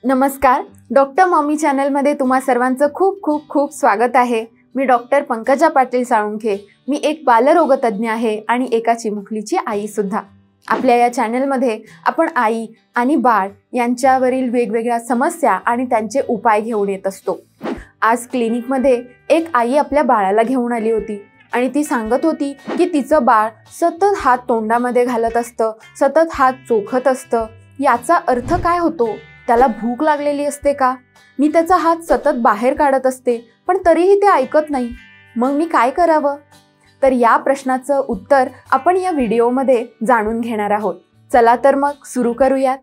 नमस्कार, doctor mommy चॅनलमध्ये तुम्हा सर्वांचं खूप खूप खूप स्वागत आहे। मी डॉक्टर पंकजा पाटील साळुंखे। मी एक बालरोगतज्ञ आहे आणि एका चिमुकलीची आई सुद्धा। आपल्या या चॅनलमध्ये आपण आई आणि बाळ यांच्यावरील वेगवेगळ्या समस्या आणि त्यांचे उपाय घेऊन येत असतो। आज क्लिनिकमध्ये एक आई आपल्या बाळाला घेऊन आली होती आणि ती सांगत होती की तिचं बाळ सतत हात तोंडामध्ये घालत असतं, सतत हात चोखत असतं। याचा अर्थ काय होतो? त्याला भूक लागलेली असते का? मी त्याचा हात सतत बाहेर काढत असते पण तरीही ते ऐकत नाही, मग मी काय करावं? तर या प्रश्नाचं उत्तर आपण या व्हिडिओमध्ये जाणून घेणार आहोत। चला तर मग सुरू करूयात।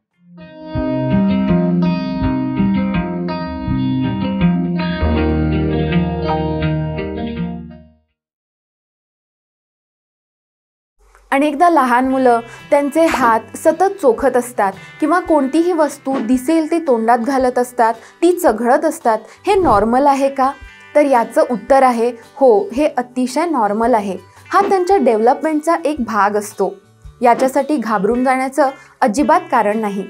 अनेकदा लहान मुलं त्यांचे हात सतत चोखत असतात किंवा कोणतीही वस्तू दिसेल ती तोंडात घालत असतात, ती चघळत असतात। हे नॉर्मल आहे का? तर याचं उत्तर आहे हो, हे अतिशय नॉर्मल आहे। हा त्यांच्या डेव्हलपमेंटचा एक भाग असतो। याच्यासाठी घाबरून जाण्याचं अजिबात कारण नाही।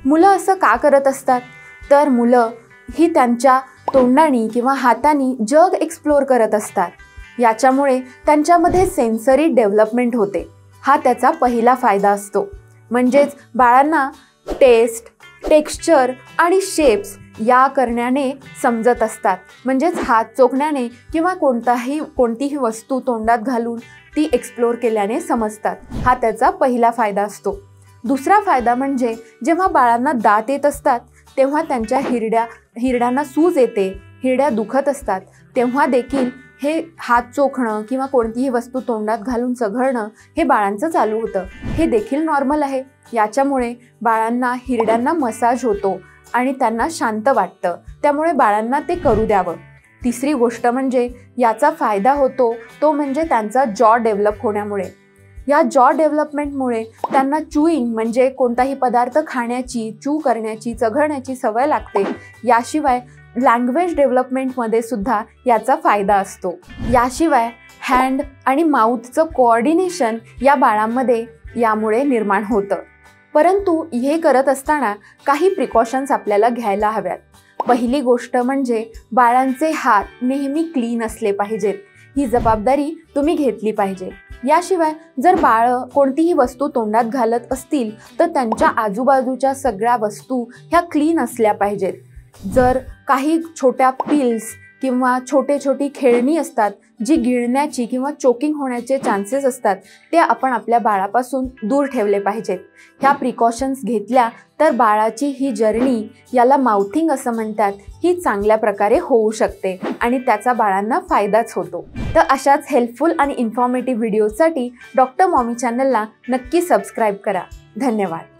मुलं असं का करत असतात? तर मुलं ही त्यांच्या तोंडानी किंवा हातानी जग एक्सप्लोर करत असतात। याच्यामुळे त्यांच्यामध्ये सेन्सरी डेव्हलपमेंट होते। हा त्याचा पहिला फायदा असतो। म्हणजेच बाळांना टेस्ट, टेक्स्चर आणि शेप्स या करण्याने समजत असतात। म्हणजेच हात चोखण्याने किंवा कोणतीही वस्तू तोंडात घालून ती एक्सप्लोर केल्याने समजतात। हा त्याचा पहिला फायदा असतो। दुसरा फायदा म्हणजे जेव्हा बाळांना दात येत असतात तेव्हा त्यांच्या हिरड्यांना सूज येते, हिरड्या दुखत असतात, तेव्हा देखील हे हात चोखणं किंवा कोणतीही वस्तू तोंडात घालून चघळणं हे बाळांचं चालू होतं। हे देखील नॉर्मल आहे। याच्यामुळे बाळांना हिरड्यांना मसाज होतो आणि त्यांना शांत वाटतं, त्यामुळे बाळांना ते करू द्यावं। तिसरी गोष्ट म्हणजे याचा फायदा होतो तो म्हणजे त्यांचा जॉ डेव्हलप होण्यामुळे। या जॉ डेव्हलपमेंटमुळे त्यांना च्यूइंग म्हणजे कोणताही पदार्थ खाण्याची, चू करण्याची, चघळण्याची सवय लागते। याशिवाय लँग्वेज डेव्हलपमेंटमध्ये सुद्धा याचा फायदा असतो। याशिवाय हँड आणि माउथचं कोऑर्डिनेशन या बाळांमध्ये यामुळे निर्माण होतं। परंतु हे करत असताना काही प्रिकॉशन्स आपल्याला घ्यायला हव्यात। पहिली गोष्ट म्हणजे बाळांचे हात नेहमी क्लीन असले पाहिजेत। ही जबाबदारी तुम्ही घेतली पाहिजे। याशिवाय जर बाळ कोणतीही वस्तू तोंडात घालत असतील तर त्यांच्या आजूबाजूच्या सगळ्या वस्तू ह्या क्लीन असल्या पाहिजेत। जर काही छोट्या पिल्स किंवा छोटी खेळणी असतात जी गिळण्याची किंवा चोकिंग होण्याचे चान्सेस असतात, ते आपण आपल्या बाळापासून दूर ठेवले पाहिजेत। ह्या प्रिकॉशन्स घेतल्या तर बाळाची ही जर्नी, याला माउथिंग असं म्हणतात, ही चांगल्या प्रकारे होऊ शकते आणि त्याचा बाळांना फायदाच होतो। तर अशाच हेल्पफुल आणि इन्फॉर्मेटिव्ह व्हिडिओसाठी डॉक्टर मॉमी चॅनलला नक्की सबस्क्राईब करा। धन्यवाद।